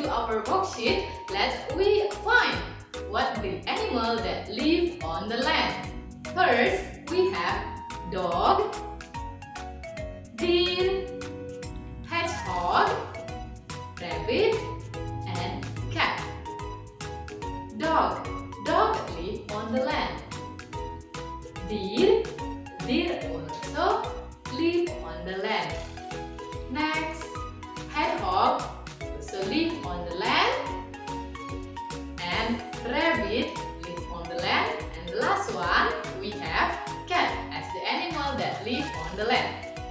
to our worksheet, let's we find what the animal that live on the land. First, we have dog, deer, hedgehog, rabbit, and cat. Dog live on the land. Deer also live on the land. Next, hedgehog also live on the land. And rabbit live on the land. And the last one, we have cat as the animal that live on the land.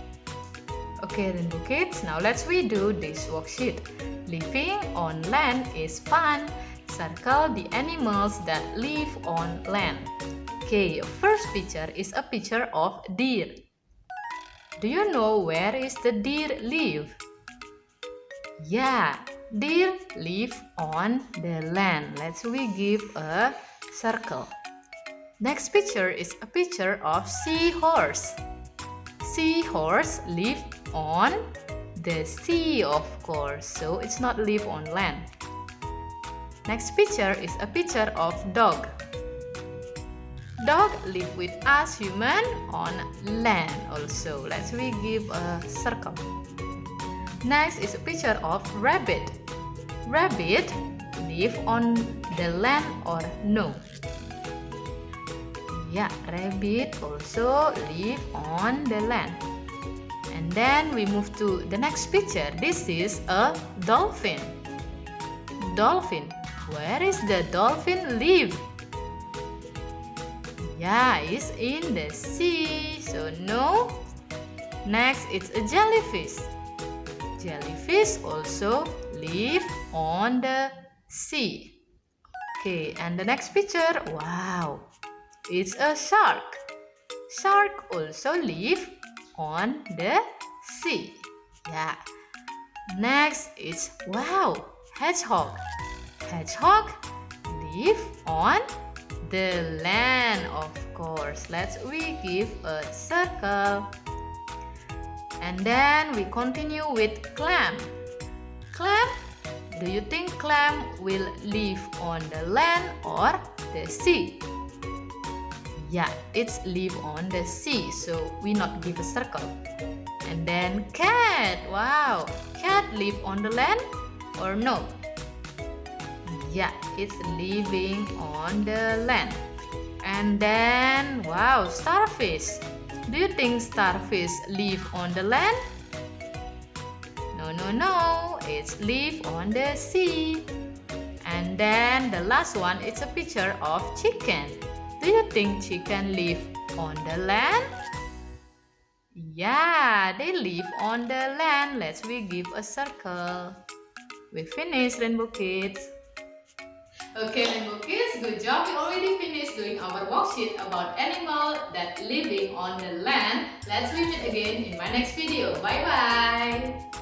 Okay, Rainbow Kids, now let's redo this worksheet. Living on land is fun. Circle the animals that live on land. Okay, first picture is a picture of deer. Do you know where is the deer live? Yeah, deer live on the land. Let's we give a circle. Next picture is a picture of seahorse. Seahorse live on the sea, of course, so it's not live on land. Next picture is a picture of dog. Dog live with us human on land also. Let's we give a circle. Next is a picture of rabbit. Rabbit live on the land or no? Yeah, rabbit also live on the land. And then we move to the next picture. This is a dolphin. Dolphin. Where is the dolphin live? Yeah, it's in the sea, so no. Next, it's a jellyfish. Jellyfish also live on the sea. Okay, and the next picture, wow, it's a shark. Shark also live on the sea. Yeah. Next, it's wow, hedgehog. Hedgehog live on the land, of course. Let's we give a circle. And then we continue with clam. Clam, do you think clam will live on the land or the sea? Yeah, it's live on the sea, so we not give a circle. And then cat, wow, cat live on the land or no? Yeah, it's living on the land. And then, wow, starfish. Do you think starfish live on the land? No, it's live on the sea. And then the last one, it's a picture of chicken. Do you think chicken live on the land? Yeah, they live on the land. Let's we give a circle. We finished, Rainbow Kids. Okay, Rainbow Kids, good job. We already finished doing our worksheet about animals that living on the land. Let's meet again in my next video. Bye-bye.